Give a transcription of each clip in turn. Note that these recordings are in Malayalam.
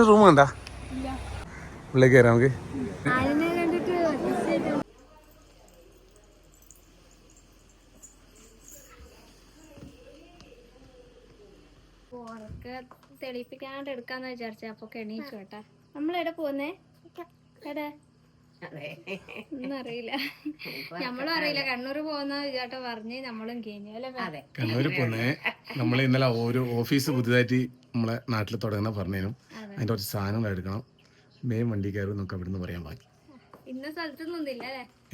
റൂം കണ്ടാ ഉള്ളിലേക്ക് കയറാം നമുക്ക്. തെളിയിപ്പിക്കാണ്ട് എടുക്കാന്ന് വിചാരിച്ച അപ്പൊ എണീച്ചു കേട്ടാ. നമ്മളെവിടെ പോന്നേ? എടെ ഒന്നും അറിയില്ല, നമ്മളും അറിയില്ല. കണ്ണൂര് പോകുന്ന വിചാട്ട പറഞ്ഞ് നമ്മളും കഴിഞ്ഞു അല്ലേ? കണ്ണൂര് പോന്നേ. നമ്മൾ ഇന്നലെ ഒരു ഓഫീസ് പുതിയതായിട്ട് നമ്മളെ നാട്ടിൽ തുടങ്ങുന്ന പറഞ്ഞു. അതിന്റെ കുറച്ച് സാധനങ്ങൾ എടുക്കണം. മെയിൻ വണ്ടി കയറും നമുക്ക് അവിടെ നിന്ന് പറയാൻ ബാക്കി. ഇന്ന സ്ഥലത്തൊന്നും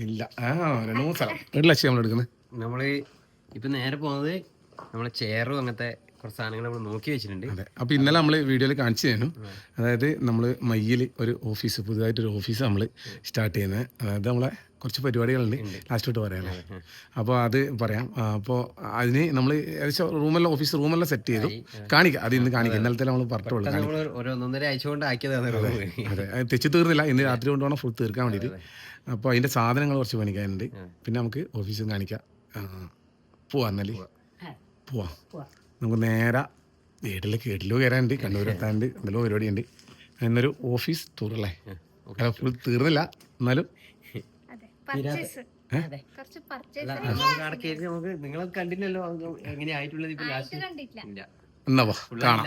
ഇല്ല. 2-3 സ്ഥലം 1 ലക്ഷം നമ്മൾ എടുക്കുന്നത്. നമ്മള് ഇപ്പൊ നേരെ പോകുന്നത് നമ്മളെ ചെയറും അങ്ങനത്തെ കുറച്ച് സാധനങ്ങൾ നമ്മൾ നോക്കി വെച്ചിട്ടുണ്ട്. അതെ, അപ്പോൾ ഇന്നലെ നമ്മൾ വീഡിയോയിൽ കാണിച്ചു തരുന്നു. അതായത് നമ്മൾ മയ്യിൽ ഒരു ഓഫീസ്, പുതുതായിട്ടൊരു ഓഫീസ് നമ്മൾ സ്റ്റാർട്ട് ചെയ്യുന്നത്. അതായത് നമ്മളെ കുറച്ച് പരിപാടികളുണ്ട്, ലാസ്റ്റോട്ട് പറയാനേ. അപ്പോൾ അത് പറയാം. അപ്പോൾ അതിന് നമ്മൾ ഏകദേശം ഓഫീസ് റൂമെല്ലാം സെറ്റ് ചെയ്തു. കാണിക്കാം, അത് ഇന്ന് കാണിക്കാം. ഇന്നലത്തെ നമ്മൾ പറഞ്ഞിട്ടുള്ളൂ. 1.5 ആഴ്ച കൊണ്ട് ആക്കിയതാണ്. അതെ, അത് തെച്ചു തീർന്നില്ല. ഇന്ന് രാത്രി കൊണ്ടുപോകണം ഫുൾ തീർക്കാൻ വേണ്ടിയിട്ട്. അപ്പോൾ അതിൻ്റെ സാധനങ്ങൾ കുറച്ച് പണിക്കാനുണ്ട്. പിന്നെ നമുക്ക് ഓഫീസിൽ കാണിക്കാം. പോവാം, എന്നാലേ പോവാം. നമുക്ക് നേരെ വീട്ടിലോ കയറാനുണ്ട്, കണ്ണൂരെത്താനുണ്ട്, എന്തെല്ലോ പരിപാടിയുണ്ട്. എന്നൊരു ഓഫീസ് ടൂറല്ലേ, ഫുൾ തീർന്നില്ല എന്നാലും. നിങ്ങളത് കണ്ടില്ലല്ലോ എങ്ങനെയായിട്ടുള്ളത്. ഇപ്പൊ എന്നാ കാണാം,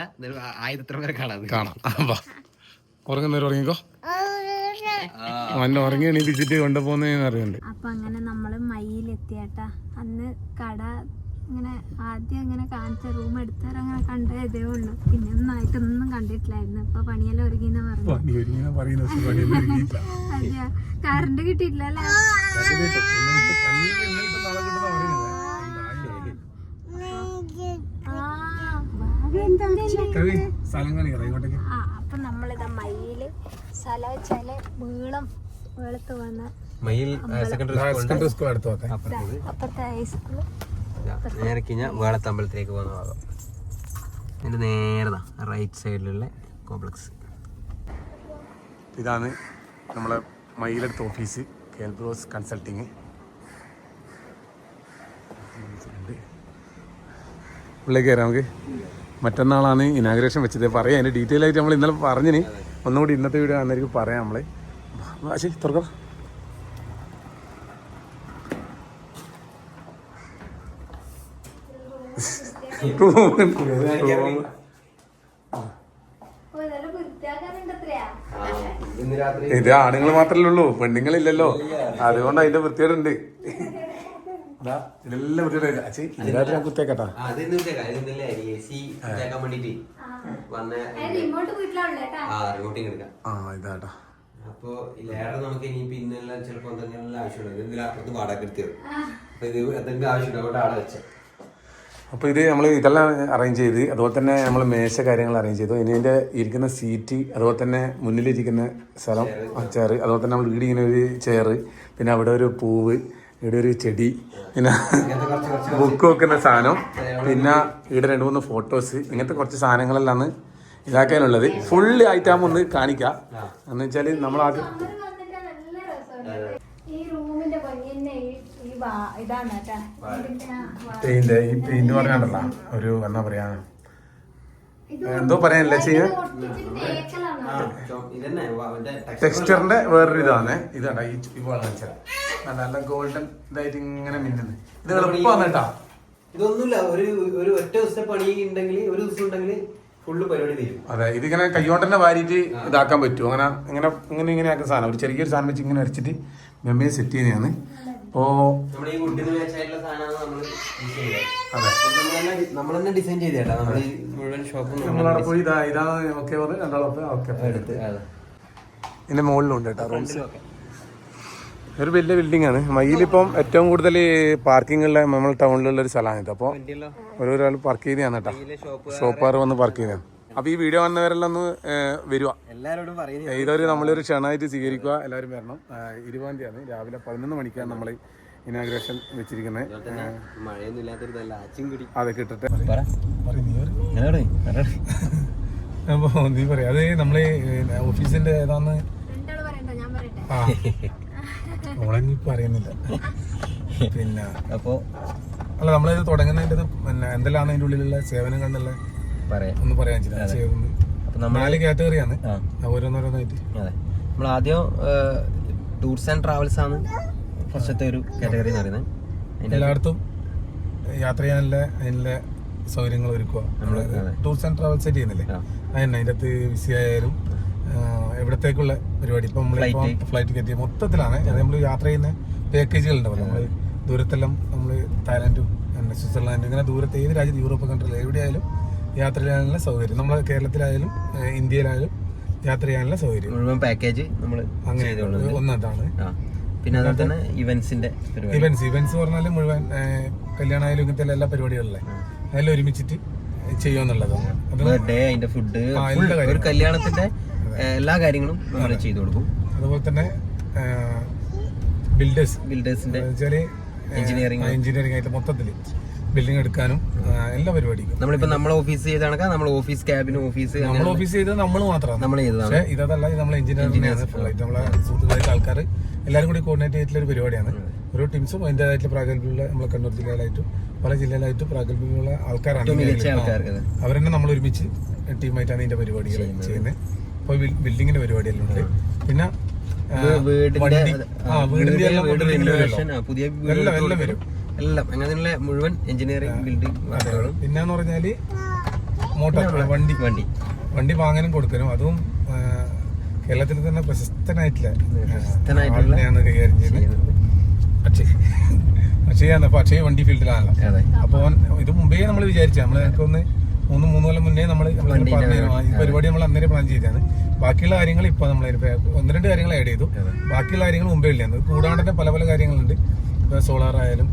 1000 വരെ കാണാം. ഉറങ്ങുന്നവർ ഉറങ്ങിക്കോ. അന്നെ ഉറങ്ങി എണീപ്പിച്ചിട്ട് കൊണ്ടുപോകുന്നതെന്ന് അറിയണ്ട്. അപ്പൊ അങ്ങനെ നമ്മള് മയ്യിലെത്തിയാട്ടാ. അന്ന് കട ഇങ്ങനെ ആദ്യം ഇങ്ങനെ കാണിച്ച റൂം എടുത്തവരങ്ങനെ കണ്ടേ ഇതേ ഉള്ളൂ. പിന്നെ ഒന്നായിട്ടൊന്നും കണ്ടിട്ടില്ലായിരുന്നു. ഇപ്പൊ പണിയെല്ലാം ഒരുങ്ങിന്ന് പറഞ്ഞു. അതെയാ, കറണ്ട് കിട്ടിയിട്ടില്ലല്ലേ? അപ്പൊ നമ്മളിതാ മയ്യില് സ്ഥലം വെച്ചാല് വെളുത്ത് വന്ന സെക്കൻഡറി സ്കൂൾ അടുത്ത് അപ്പത്തെ ഹൈസ്കൂള് നേരെ കഴിഞ്ഞാൽ വേളത്തമ്പലത്തിലേക്ക് പോകുന്ന ഭാഗം. അതിൻ്റെ നേരെ റൈറ്റ് സൈഡിലുള്ള കോംപ്ലക്സ്. ഇതാണ് നമ്മളെ മയ്യിലെടുത്ത ഓഫീസ്, കേൽബ്രോസ് കൺസൾട്ടിങ്. ഉള്ളിലേക്ക് കയറാം നമുക്ക്. മറ്റന്നാളാണ് ഇനാഗ്രേഷൻ വെച്ചത്. പറയാം അതിൻ്റെ ഡീറ്റെയിൽ ആയിട്ട് നമ്മൾ ഇന്നലെ പറഞ്ഞിന്. ഒന്നുകൂടി ഇന്നത്തെ വീഡിയോ ആണെന്നായിരിക്കും പറയാം നമ്മൾ. ശരി, തുറക്കാം. ഇത് ആണുങ്ങൾ മാത്രല്ലേ ഉള്ളൂ, പെണ്ണുങ്ങളില്ലല്ലോ. അതുകൊണ്ട് അതിന്റെ വൃത്തികേടുണ്ട്. ഇതെല്ലാം വൃത്തികേട് ഞാൻ കുത്തേക്കട്ടാ. ഇതാട്ടാ. അപ്പൊ നമുക്ക് ഇനി പിന്നെല്ലാം ചിലപ്പോ എന്തെങ്കിലും ആവശ്യമുണ്ട്. എന്തെങ്കിലും അപ്പുറത്ത് വാടക എടുത്തത് എന്തെങ്കിലും ആവശ്യമുണ്ട്, അവിടെ ആടെ വെച്ച. അപ്പോൾ ഇത് നമ്മൾ ഇതെല്ലാം അറേഞ്ച് ചെയ്ത്, അതുപോലെ തന്നെ നമ്മൾ മേശ കാര്യങ്ങൾ അറേഞ്ച് ചെയ്തു. ഇനി ഇതിൻ്റെ ഇരിക്കുന്ന സീറ്റ്, അതുപോലെ തന്നെ മുന്നിലിരിക്കുന്ന സ്ഥലം, ചെയർ, അതുപോലെ തന്നെ നമ്മൾ ഇവിടെ ഇങ്ങനെ ഒരു ചെയർ, പിന്നെ അവിടെ ഒരു പൂവ്, ഇവിടെ ഒരു ചെടി, പിന്നെ ബുക്ക് വെക്കുന്ന സാധനം, പിന്നെ ഇവിടെ 2-3 ഫോട്ടോസ്, ഇങ്ങനത്തെ കുറച്ച് സാധനങ്ങളെല്ലാം ഇതാക്കാനുള്ളത്. ഫുള്ള് ആയിട്ടാകുമ്പോൾ ഒന്ന് കാണിക്കാം. എന്ന് വെച്ചാൽ നമ്മളാദ്യം ഈ പെയിന്റ് പറയാണ്ടല്ല, ഒരു എന്താ പറയാ, എന്തോ പറയാനല്ലേ ചെയ്യാൻ, ടെക്സ്ചറിന്റെ വേറൊരു ഇതാണ്. ഇതാണ്ടാ ഈ വെച്ചാൽ നല്ല ഗോൾഡൻ ഇതായിട്ട് ഇങ്ങനെ മിന്നുന്നത്. ഇത് എളുപ്പമാണ് കേട്ടാ. ഇതൊന്നുമില്ല, ഒരു ഒറ്റ ദിവസത്തെ പണി ഉണ്ടെങ്കിൽ, ഒരു ദിവസം ഉണ്ടെങ്കിൽ ഫുള്ള് പരിപാടി തീരും. അതെ, ഇതിങ്ങനെ കൈകൊണ്ട് തന്നെ വാരിയിട്ട് ഇതാക്കാൻ പറ്റും. ഇങ്ങനെ ആക്കുന്ന സാധനം, ഒരു ചെറിയൊരു സാധനം വെച്ച് ഇങ്ങനെ അടിച്ചിട്ട് മെമ്മയെ സെറ്റ് ചെയ്യുന്നതാണ്. അപ്പോ നമ്മളെ ഡിസൈൻ ചെയ്തേട്ടാ, നമ്മള് മുഴുവൻ ഷോപ്പും നമ്മളവിടെ പോയി ഇതാണ് ഓക്കെ പറഞ്ഞ് രണ്ടാളൊക്കെ ഓക്കെ എടുത്ത്. ഇതിന്റെ മുകളിലുണ്ട് കേട്ടോ റൂംസ്. ഒരു വലിയ ബിൽഡിംഗ് ആണ്. മയ്യിലിപ്പം ഏറ്റവും കൂടുതൽ പാർക്കിംഗ് ഉള്ള നമ്മൾ ടൗണിലുള്ള ഒരു സ്ഥലമാണിത്. അപ്പോൾ ഓരോരാൾ പാർക്ക് ചെയ്തതാണ് കേട്ടോ, ഷോപ്പുകാർ വന്ന് പാർക്ക് ചെയ്തതാണ്. അപ്പോൾ ഈ വീഡിയോ വന്നവരെല്ലാം ഒന്ന് വരുക, ഇതൊരു നമ്മളൊരു ക്ഷണമായിട്ട് സ്വീകരിക്കുക. എല്ലാവരും വരണം. 20-ാം തീയതിയാണ് രാവിലെ 11 മണിക്കാണ് നമ്മൾ ഇനാഗ്രേഷൻ വെച്ചിരിക്കുന്നത്. അതെ, കിട്ടട്ടെ. അപ്പോൾ നീ പറയാം, അത് നമ്മള് ഓഫീസിന്റെ ഏതാന്ന് ഓളഞ്ഞി പറയുന്നില്ല. പിന്നെ അപ്പോ അല്ല, നമ്മളിത് തുടങ്ങുന്നതിൻ്റെ പിന്നെ എന്തെല്ലാം അതിൻ്റെ ഉള്ളിലുള്ള സേവനങ്ങളുള്ള ഒന്ന് പറയാൻ. അപ്പൊ 4 കാറ്റഗറിയാണ് ഓരോന്നോരോന്നായിട്ട്. അതെ, നമ്മൾ ആദ്യം ടൂർസ് ആൻഡ് ട്രാവൽസ് ആണ് ഫസ്റ്റത്തെ ഒരു കാറ്റഗറി എന്ന് പറയുന്നത്. എല്ലായിടത്തും യാത്ര ചെയ്യാനുള്ള അതിനുള്ള സൗകര്യങ്ങൾ ഒരുക്കുക. നമ്മള് ടൂർസ് ആൻഡ് ട്രാവൽസ് ആയിട്ട് ചെയ്യുന്നില്ലേ, അതന്നെ. അതിൻ്റെ അകത്ത് വിസ ആയാലും എവിടത്തേക്കുള്ള പരിപാടി, ഇപ്പൊ നമ്മളിപ്പോ ഫ്ലൈറ്റ് ടിക്കറ്റ് മൊത്തത്തിലാണ്. അത് നമ്മൾ യാത്ര ചെയ്യുന്ന പാക്കേജുകൾ ഉണ്ടാവില്ല. നമ്മള് ദൂരത്തെല്ലാം നമ്മള് തായ്ലാൻഡും സ്വിറ്റ്സർലാൻഡ് ഇങ്ങനെ ദൂരത്തെ ഏത് രാജ്യത്ത്, യൂറോപ്പ് കൺട്രിയിൽ എവിടെയായാലും യാത്ര ചെയ്യാനുള്ള സൗകര്യം, നമ്മളെ കേരളത്തിലായാലും ഇന്ത്യയിലായാലും യാത്ര ചെയ്യാനുള്ള സൗകര്യം മുഴുവൻ പാക്കേജ് നമ്മൾ അങ്ങനെ ഒന്നതാണ്. പിന്നെ അതുപോലെ തന്നെ ഇവന്റ്സ് പറഞ്ഞാല് മുഴുവൻ കല്യാണമായാലും ഇങ്ങനത്തെ എല്ലാ പരിപാടികളിലെ അതെല്ലാം ഒരുമിച്ചിട്ട് ചെയ്യുമെന്നുള്ളതാണ്. അതിന്റെ ഫുഡ്, ഒരു കല്യാണത്തിന്റെ എല്ലാ കാര്യങ്ങളും നമ്മൾ ചെയ്തു കൊടുക്കും. അതുപോലെ തന്നെ ബിൽഡേഴ്സിന്റെ എഞ്ചിനീയറിംഗ് ആയിട്ട് മൊത്തത്തില് ബിൽഡിംഗ് എടുക്കാനും എല്ലാ പരിപാടിക്കും നമ്മളിപ്പോ നമ്മളെ ഓഫീസ് ചെയ്താണ്, നമ്മൾ ഓഫീസ് ക്യാബിന് നമ്മൾ ഓഫീസ് ചെയ്തത് നമ്മൾ മാത്രമാണ്. നമ്മൾ ചെയ്തതാണ്. പക്ഷേ ഇതല്ല, ഇത് നമ്മളെ എഞ്ചിനീയറിംഗ് ഫുള്ളായിട്ട് നമ്മളെ സുഹൃത്തുക്കളായിട്ട് ആൾക്കാർ എല്ലാവരും കൂടി കോർഡിനേറ്റ് ചെയ്തിട്ടുള്ള ഒരു പരിപാടിയാണ്. ഓരോ ടീംസും അതിൻ്റെതായിട്ടുള്ള പ്രാഗൽഭ്യമുള്ള നമ്മളെ കണ്ണൂർ ജില്ലയിലായിട്ടും പല ജില്ലയിലായിട്ടും പ്രാഗൽഭ്യമുള്ള ആൾക്കാരാണ്. അവരെന്നെ നമ്മൾ ഒരുമിച്ച് ടീമായിട്ടാണ് ഇതിന്റെ പരിപാടികൾ ചെയ്യുന്നത്. ഇപ്പൊ ബിൽഡിങ്ങിന്റെ പരിപാടിയെല്ലാം ഉണ്ട്. പിന്നെ എല്ലാം വരും, എല്ലാം അങ്ങനെയുള്ള മുഴുവൻ എഞ്ചിനീയറിംഗ് ബിൽഡിംഗ്. പിന്നെന്ന് പറഞ്ഞാല് മോട്ടോർ വണ്ടി വാങ്ങാനും കൊടുക്കാനും, അതും കേരളത്തിൽ തന്നെ പ്രശസ്തനായിട്ടില്ല ഞാൻ കൈകാര്യം ചെയ്യുന്നത് അക്ഷയ് വണ്ടി ഫീൽഡിലാണല്ലോ. അപ്പൊ ഇത് മുമ്പേ നമ്മൾ വിചാരിച്ച നമ്മളൊന്ന് 3 കൊല്ലം മുന്നേ നമ്മൾ പറഞ്ഞു ഈ പരിപാടി നമ്മൾ അന്നേരം പ്ലാൻ ചെയ്തതാണ്. ബാക്കിയുള്ള കാര്യങ്ങൾ ഇപ്പൊ നമ്മൾ 1-2 കാര്യങ്ങൾ ആഡ് ചെയ്തു. ബാക്കിയുള്ള കാര്യങ്ങൾ മുമ്പേ ഇല്ലായിരുന്നു. കൂടാണ്ട് തന്നെ പല കാര്യങ്ങളുണ്ട്. സോളാർ ആയാലും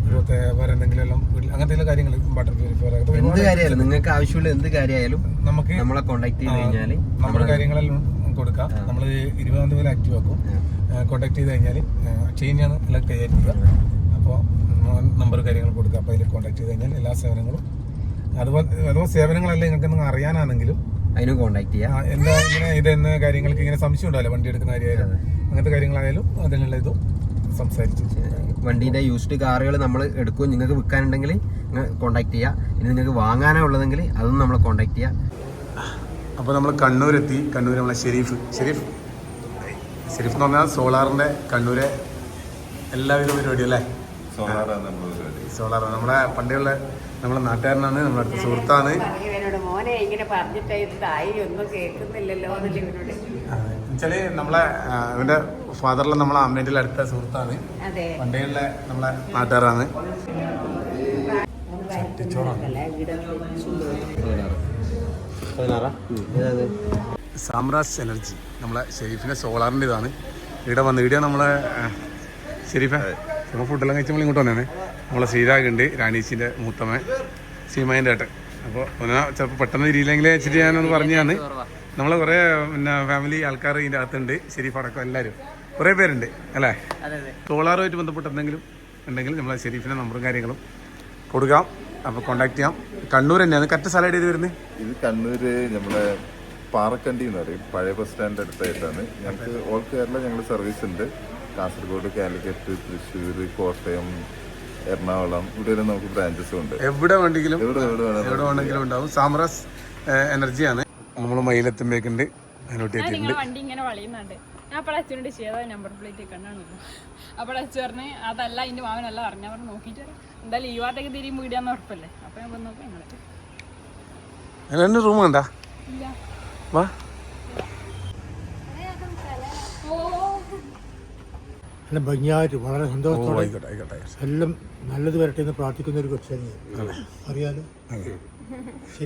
വേറെ എന്തെങ്കിലും എല്ലാം അങ്ങനത്തെ കാര്യങ്ങൾ, വാട്ടർ പ്യൂരിഫയർ, എന്ത് കാര്യമായാലും നിങ്ങൾക്ക് ആവശ്യമുള്ള എന്ത് കാര്യമായാലും നമുക്ക് നമ്മളെ കോൺടാക്ട് ചെയ്ത് കഴിഞ്ഞാൽ നമ്മുടെ കാര്യങ്ങളെല്ലാം കൊടുക്കാം. നമ്മൾ 20-ാം തീയതി ആക്റ്റീവ് ആക്കും. കോൺടാക്ട് ചെയ്ത് കഴിഞ്ഞാൽ അക്ഷയിനാണ് എല്ലാം കൈകാര്യം ചെയ്യുക. അപ്പോൾ നമ്പർ കാര്യങ്ങൾ കൊടുക്കുക. അപ്പോൾ അതിൽ കോൺടാക്ട് ചെയ്ത് കഴിഞ്ഞാൽ എല്ലാ സേവനങ്ങളും, അതുപോലെ സേവനങ്ങളെല്ലാം നിങ്ങൾക്ക് അറിയാനാണെങ്കിലും അതിനും കോൺടാക്ട് ചെയ്യാം. എന്താ ഇങ്ങനെ ഇതെന്ന കാര്യങ്ങൾക്ക് ഇങ്ങനെ സംശയം ഉണ്ടാവില്ല, വണ്ടി എടുക്കുന്ന കാര്യമായാലും അങ്ങനത്തെ കാര്യങ്ങളായാലും അതിനുള്ള ഇതും സംസാരിച്ചു. വണ്ടീൻ്റെ യൂസ്ഡ് കാറുകൾ നമ്മൾ എടുക്കും. നിങ്ങൾക്ക് വിൽക്കാനുണ്ടെങ്കിൽ കോൺടാക്ട് ചെയ്യുക. ഇനി നിങ്ങൾക്ക് വാങ്ങാനോ ഉള്ളതെങ്കിൽ അതും നമ്മളെ കോൺടാക്ട് ചെയ്യുക. അപ്പോൾ നമ്മൾ കണ്ണൂരെത്തി. കണ്ണൂർ നമ്മളെ ഷെരീഫ് എന്ന് പറഞ്ഞാൽ സോളാറിൻ്റെ കണ്ണൂരെ എല്ലാവിധ പരിപാടിയും അല്ലേ. സോളാറാണ് നമ്മളെ പണ്ടുള്ള നമ്മളെ നാട്ടുകാരനാണ്, നമ്മുടെ അടുത്ത സുഹൃത്താണ്. മോനെ ഇങ്ങനെ പറഞ്ഞിട്ട് ഒന്നും കേൾക്കുന്നില്ലല്ലോ എന്നുവെച്ചാല് നമ്മളെ അവന്റെ ഫാദറിലെ നമ്മളെ അമ്മേന്റെ അടുത്ത സുഹൃത്താണ്. പണ്ടേയുള്ള നമ്മളെ നാട്ടുകാരാണ്. സാമ്രാജ് എനർജി നമ്മളെ ഷെരീഫിന്റെ സോളാറിന്റെ ഇതാണ്. ഇവിടെ നമ്മളെ ഷെരീഫെ നമ്മൾ ഫുഡെല്ലാം കഴിച്ച് നമ്മൾ ഇങ്ങോട്ട് വന്നേ. നമ്മളെ ശ്രീരാഗ് ഉണ്ട്, രാണീച്ചിന്റെ മൂത്തമ്മ സീമാൻ്റെ ഏട്ടൻ. അപ്പോൾ ചിലപ്പോൾ പെട്ടെന്ന് തിരിയില്ലെങ്കിൽ വെച്ചിട്ട് ഞാനൊന്ന് പറഞ്ഞാണ്. നമ്മളെ കുറേ പിന്നെ ഫാമിലി ആൾക്കാർ ഇതിൻ്റെ അകത്തുണ്ട്, ഷെരീഫ് അടക്കം എല്ലാവരും കുറേ പേരുണ്ട് അല്ലേ. സോളാറുമായിട്ട് ബന്ധപ്പെട്ട് എന്തെങ്കിലും ഉണ്ടെങ്കിൽ നമ്മളെ ഷെരീഫിൻ്റെ നമ്പറും കാര്യങ്ങളും കൊടുക്കാം. അപ്പോൾ കോൺടാക്ട് ചെയ്യാം. കണ്ണൂർ തന്നെയാണ്. കറക്റ്റ് സ്ഥലം ചെയ്ത് വരുന്നത് ഇത് കണ്ണൂര് നമ്മളെ പാറക്കണ്ടി എന്ന് പറയും, പഴയ ബസ് സ്റ്റാൻഡ് അടുത്തായിട്ടാണ്. ഞങ്ങൾക്ക് ഓൾ കേരള ഞങ്ങൾ സർവീസ് ഉണ്ട്. കാസർഗോഡ്, കാലിക്കറ്റ്, തൃശ്ശൂർ, കോട്ടയം, എറണാകുളം, ഇവിടെ നമുക്ക് ബ്രാഞ്ചസും ഉണ്ട്. എവിടെ വേണമെങ്കിലും ഉണ്ടാവും. സാമ്രാജ് എനർജിയാണ്. നമ്മൾ മയിലെത്തുമ്പോഴേക്കുണ്ട് അതിനോട്ട് വണ്ടി ഇങ്ങനെ വളയുന്നുണ്ട്. ഞാൻ അപ്പോൾ അച്ഛനോട് ചെയ്ത നമ്പർ പ്ലേറ്റ് കണ്ടാണല്ലോ. അപ്പോൾ അച്ഛൻ പറഞ്ഞ് അതല്ല അതിൻ്റെ മാവനല്ല പറഞ്ഞു. അവർ നോക്കിയിട്ട് എന്തായാലും ഈ വാർത്തയ്ക്ക് തിരിയും വീടാന്ന് ഉറപ്പല്ലേ. അപ്പോൾ ഞാൻ നോക്കാം നിങ്ങളെ റൂം കണ്ടാ വാ. നല്ല ഭംഗിയായിട്ട് വളരെ സന്തോഷത്തോടെ എല്ലാം നല്ലത് വരട്ടെ എന്ന് പ്രാർത്ഥിക്കുന്ന ഒരു കൊച്ചാണ്. അറിയാലോ,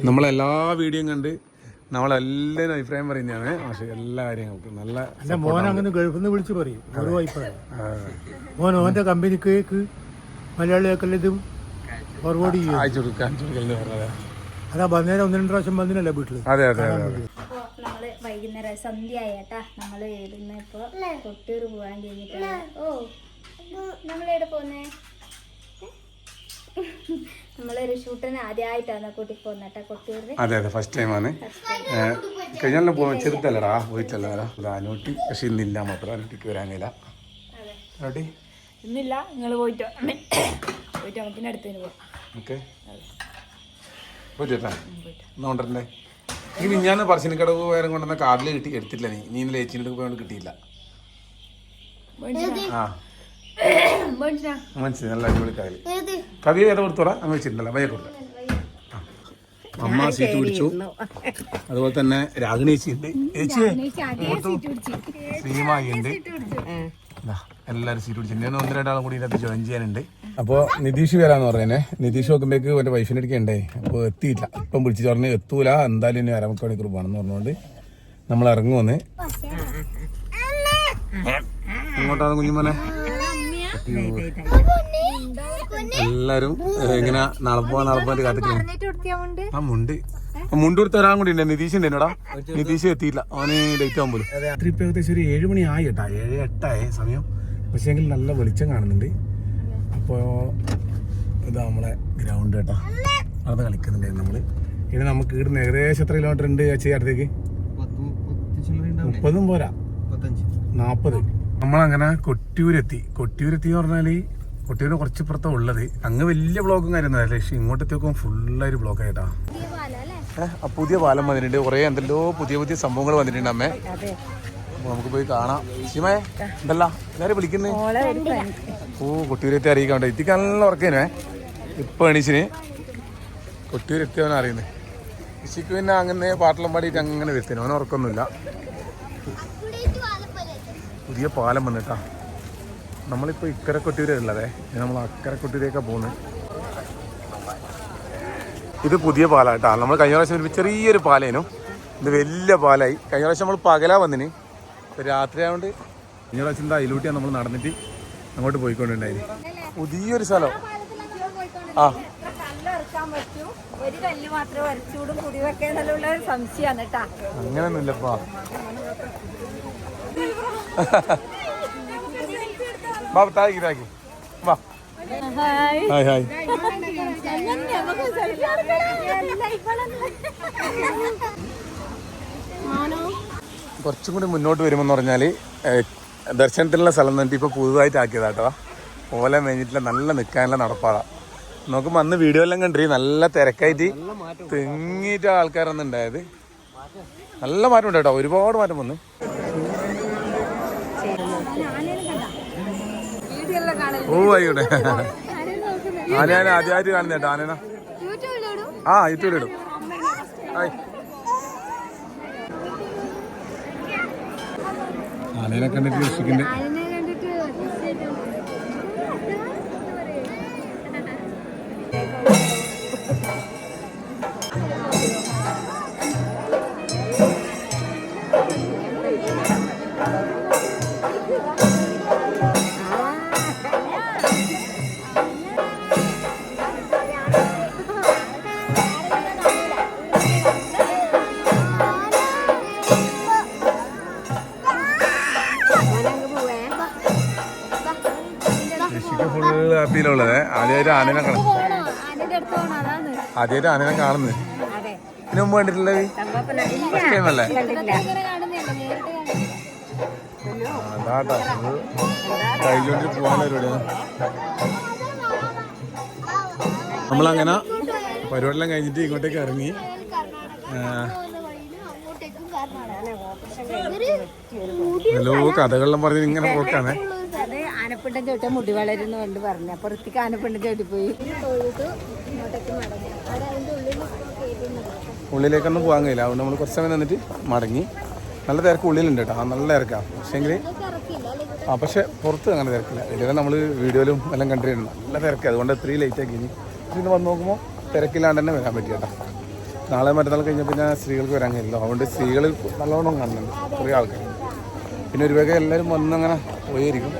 നമ്മളെല്ലാ വീഡിയോയും കണ്ട് നമ്മളെല്ലാവരും അഭിപ്രായം പറയുന്നതാണ്. പക്ഷെ എല്ലാ കാര്യങ്ങൾക്കും നല്ല മോൻ അങ്ങനെ ഗൾഫിൽ നിന്ന് വിളിച്ച് പറയും ഓരോ അഭിപ്രായം. ഓൻ്റെ കമ്പനിക്ക് മലയാളികൾക്കെല്ലാം ഇതും ഫോർവേഡ് ചെയ്യും. അയച്ചു കൊടുക്കാൻ അതാ വന്നേരം 1-2 പ്രാവശ്യം വന്നില്ലല്ലോ വീട്ടിൽ. അതെ. നമ്മള് വൈകുന്നേരം സന്ധ്യ ആയിട്ടാ നമ്മള് ഇവിടുന്ന് ഇപ്പൊ കൊട്ടൂർ പോവാൻ കഴിഞ്ഞിട്ടാണ്. ഓ നമ്മളെവിടെ പോന്നേ? നമ്മളൊരു ഷൂട്ടിന് ആദ്യമായിട്ടാണ് കൂട്ടി പോകുന്നേട്ടാ കൊട്ടൂരിൽ. അതെ ഫസ്റ്റ് ടൈമാണ്. കഴിഞ്ഞാലും പോകുന്ന ചെറുതല്ലടാ പോയിട്ടല്ല അനൂട്ടി. പക്ഷെ ഇന്നില്ല മാത്രം അനൂട്ടിക്ക് വരാനില്ല. ഇന്നില്ല, നിങ്ങൾ പോയിട്ട് നമുക്കിൻ്റെ അടുത്തതിന് പോവാം. ഓക്കെ പോയിട്ടാ നോണ്ടേ നീ മിഞ്ഞാന്ന് പറശ്ശിനിക്കടവ് വേറെ കൊണ്ടുവന്ന കാർഡിൽ എടുത്തില്ല നീ ഇന്നലെ ഏച്ചിൻ്റെ പോയോണ്ട് കിട്ടിയില്ല. ആ മനസ്സിലായി, നല്ല അടിപൊളി കാര്യം. കവി ഏതാ കൊടുത്തോടാ അങ്ങ് വെച്ചിട്ടുണ്ടല്ലോ വയ്യ കൊടുത്ത. അമ്മ സീറ്റ് പിടിച്ചു. അതുപോലെ തന്നെ രാഗിണി ചേച്ചി ഉണ്ട്, ശ്രീമായി ഉണ്ട്, എല്ലാവരും സീറ്റ് പിടിച്ചു. ഇനി 1-2 കൂടി ഇതിനകത്ത് ജോയിൻ ചെയ്യാനുണ്ട്. അപ്പോൾ നിതീഷ് വരാന്ന് പറഞ്ഞേ. നിതീഷ് നോക്കുമ്പോഴേക്ക് എൻ്റെ വൈഫിൻ്റെ അടുക്കണ്ടേ, അപ്പോൾ എത്തിയില്ല. ഇപ്പം വിളിച്ചു പറഞ്ഞ് എത്തൂല, എന്തായാലും ഇനി 1/2 മണിക്കൂർ പോകണമെന്ന് പറഞ്ഞുകൊണ്ട് നമ്മൾ ഇറങ്ങുമെന്ന്. ഇങ്ങോട്ടാണ് കുഞ്ഞുമോനെ. എല്ലാരും ഇങ്ങനെ നാളെ പോകാൻ കാത്തിട്ടുണ്ട്. ആ മുണ്ട് കൊടുത്ത ഒരാളും കൂടി ഉണ്ട്, നിതീഷ് ഉണ്ട് എന്നോടാ. നിതീഷ് എത്തിയില്ല, അവന് ലേറ്റ് ആകുമ്പോൾ. രാത്രി ഇപ്പൊ ഏകദേശം ഒരു 7 മണി ആയി കേട്ടാ, 7-8 സമയം. പക്ഷേ എങ്കിൽ നല്ല വെളിച്ചം കാണുന്നുണ്ട്. അപ്പോൾ ഇതാ നമ്മളെ ഗ്രൗണ്ട് കേട്ടാ, അവിടെ കളിക്കുന്നുണ്ടായിരുന്നു നമ്മള്. ഇനി നമുക്ക് ഇവിടുന്ന് ഏകദേശം എത്ര കിലോമീറ്റർ ഉണ്ട് അടുത്തേക്ക്? 30 പോരാ, 40. നമ്മളങ്ങനെ കൊട്ടിയൂരെത്തി എന്ന് പറഞ്ഞാല് കൊട്ടിയൂര് കുറച്ചിപ്പുറത്താ ഉള്ളത്. അങ്ങ് വലിയ ബ്ലോക്കും കാര്യമൊന്നും. പക്ഷെ ഇങ്ങോട്ടത്തേക്കും ഫുള്ളായിട്ട് ബ്ലോക്ക് ആയിട്ടാ. പുതിയ പാലം വന്നിട്ടുണ്ട്, കുറെ എന്തെല്ലോ പുതിയ സംഭവങ്ങൾ വന്നിട്ടുണ്ട് അമ്മേ. അപ്പൊ നമുക്ക് പോയി കാണാം. ശിമേ എന്തല്ല എല്ലാരും വിളിക്കുന്നേ? കൊട്ടിയൂരെത്തി അറിയിക്കാൻ എത്തിക്കാൻ നല്ല ഉറക്കേനേ. ഇപ്പൊ എണീച്ചിന് കൊട്ടിയൂരെത്തിയവനെ അറിയുന്നേ. ഇശിക്ക് പിന്നെ അങ്ങനെ പാട്ടെല്ലാം പാടിയിട്ട് അങ്ങനെ വരുത്തേനെ, അവന് ഉറക്കൊന്നുമില്ല. പുതിയ പാലം വന്നിട്ടാ. നമ്മളിപ്പോൾ ഇക്കരെ കൊട്ടിയൂരുള്ളതേ, നമ്മൾ അക്കരെ കൊട്ടിയൂരേക്കാണ് പോകുന്നത്. ഇത് പുതിയ പാലാണ് കേട്ടോ. നമ്മൾ കഴിഞ്ഞ പ്രാവശ്യം ഒരു ചെറിയൊരു പാലേനു, ഇത് വലിയ പാലായി. കഴിഞ്ഞ പ്രാവശ്യം നമ്മൾ പകലാ വന്നിന്, രാത്രി ആയതുകൊണ്ട് കഴിഞ്ഞ പ്രാവശ്യം എന്താ അതിലൂട്ടിയാണ് നമ്മൾ നടന്നിട്ട് അങ്ങോട്ട് പോയിക്കൊണ്ടുണ്ടായി. പുതിയൊരു സ്ഥലം. ആ അങ്ങനെയൊന്നുമില്ലപ്പാ. താക്കി വാ. Hi hi. കുറച്ചും കൂടി മുന്നോട്ട് വരുമെന്ന് പറഞ്ഞാൽ ദർശനത്തിനുള്ള സ്ഥലം എന്നിട്ട് ഇപ്പോൾ പുതുതായിട്ട് ആക്കിയതാട്ടോ. ഓല മേഞ്ഞിട്ടില്ല, നല്ല നിൽക്കാനുള്ള നടപ്പാടാ. നോക്കുമ്പോൾ അന്ന് വീഡിയോ എല്ലാം കണ്ടി നല്ല തിരക്കായിട്ട് തെങ്ങിയിട്ട് ആൾക്കാരൊന്നും ഉണ്ടായത്. നല്ല മാറ്റം ഉണ്ട് കേട്ടോ, ഒരുപാട് മാറ്റം വന്നു. ഓ ആയിക്കോട്ടെ. ആന ആദ്യമായിട്ട് കാണുന്ന കേട്ടോ ആനേന. ആ യൂട്യൂബിലിടും. ആനേനെ കണ്ടിട്ട് രക്ഷിക്കണ്ടേ. ഫുള്ള് ഹാപ്പിയിലുള്ളത്. ആദ്യമായിട്ട് ആനേനെ കാണും, ആദ്യമായിട്ട് ആനേനെ കാണുന്നത്. ഇതിനു മുമ്പ് കണ്ടിട്ടില്ലേ? ഫസ്റ്റ് ടൈം അല്ലേ? അതാട്ടോ കഴിഞ്ഞോണ്ട് പോകാനുള്ള പരിപാടിയാണ്. നമ്മളങ്ങനെ പരിപാടിയെല്ലാം കഴിഞ്ഞിട്ട് ഇങ്ങോട്ടേക്ക് ഇറങ്ങി. ഹലോ കഥകളെല്ലാം പറഞ്ഞ് ഇങ്ങനെ പോക്കാണ്. ആനപ്പിണ്ടം ചോട്ട മുടി വളരുന്ന കൊണ്ട് പറഞ്ഞു. അപ്പൊ ഋത്തിക്ക് ആനപ്പിണ്ടം ചോട്ടി പോയി. ഉള്ളിലേക്കൊന്നും പോകാൻ കഴിയില്ല, അതുകൊണ്ട് നമ്മൾ കുറച്ച് സമയം നിന്നിട്ട് മടങ്ങി. നല്ല തിരക്ക് ഉള്ളിലുണ്ട് കേട്ടോ, നല്ല തിരക്കാണ്. പക്ഷേങ്കിൽ പക്ഷെ പുറത്ത് അങ്ങനെ തിരക്കില്ല. ഇതുവരെ നമ്മൾ വീഡിയോയിലും എല്ലാം കണ്ടിട്ടുണ്ട് നല്ല തിരക്ക്. അതുകൊണ്ട് 3 ലേറ്റ് ആക്കി. ഇനി വന്ന് നോക്കുമ്പോൾ തിരക്കില്ലാണ്ട് തന്നെ വരാൻ പറ്റി കേട്ടോ. നാളെ മറ്റന്നാൾ കഴിഞ്ഞാൽ പിന്നെ സ്ത്രീകൾക്ക് വരാൻ കഴിയില്ല, അതുകൊണ്ട് സ്ത്രീകൾ നല്ലോണം കാണുന്നുണ്ട് കുറേ ആൾക്കാർ. പിന്നെ ഒരു വേഗം എല്ലാവരും വന്നങ്ങനെ പോയിരിക്കും.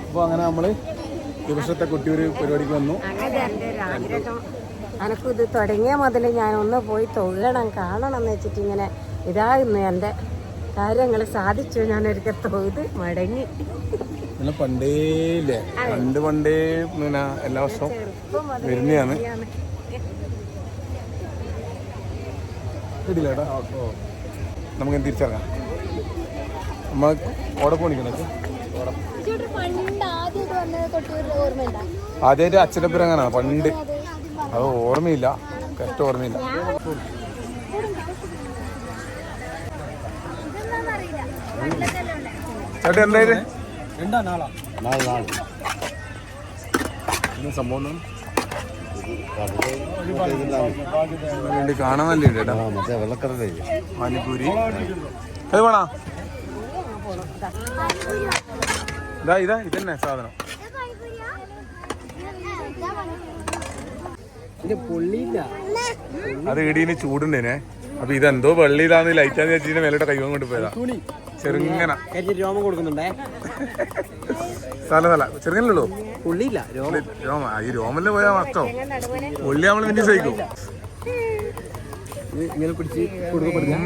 അപ്പോൾ അങ്ങനെ നമ്മൾ ഈ വർഷത്തെ കൊട്ടിയൂർ പരിപാടിക്ക് വന്നു. എനക്കിത് തുടങ്ങിയ മുതൽ ഞാൻ ഒന്ന് പോയി തൊഴണം കാണണം എന്ന് വെച്ചിട്ട് ഇങ്ങനെ ഇതാകുന്നു. എൻ്റെ കാര്യങ്ങൾ സാധിച്ചു. ഞാൻ ഒരിക്കൽ തൊഴുത് മടങ്ങി. പിന്നെ പണ്ടേ ഇല്ലേ, പണ്ടേ പിന്നെ എല്ലാ വർഷവും വരുന്നതാണ്. ഇടില്ലേട്ടാ, നമുക്ക് തിരിച്ചിറങ്ങാം. നമ്മൾ ഓടെ പോണിക്കണത് ആദ്യമായിട്ട് അച്ഛനപ്പുരം അങ്ങനെയാണ് പണ്ട്. അത് ഓർമ്മയില്ല, കറക്റ്റ് ഓർമ്മയില്ല. ചേട്ടാ എന്തായത് സംഭവം കാണാൻ നല്ല ചേട്ടാ മറ്റേ വെള്ളക്കടലേ പാനിപ്പൂരി അത് വേണോ ഇതന്നെ സാധനം അത് ഇടീന് ചൂടുണ്ടേനെ അപ്പൊ ഇതെന്തോ വെള്ളി ഇതാന്ന് ലൈറ്റാന്ന് വെച്ചിട്ട് മേലോട്ട് കൈവൻ കൊണ്ട് പോയതാ ചെറുങ്ങനെ രോമം കൊടുക്കുന്നുണ്ടേ സ്ഥല ചെറുങ്ങനല്ലോ പുള്ളിയില്ല രോമ ഈ രോമല്ലേ പോയാ മസ്തോ പുള്ളി നമ്മള് പിന്നെ സഹിക്കും ഇങ്ങനെ പിടിച്ച് കൊടുക്കപ്പെടുന്നു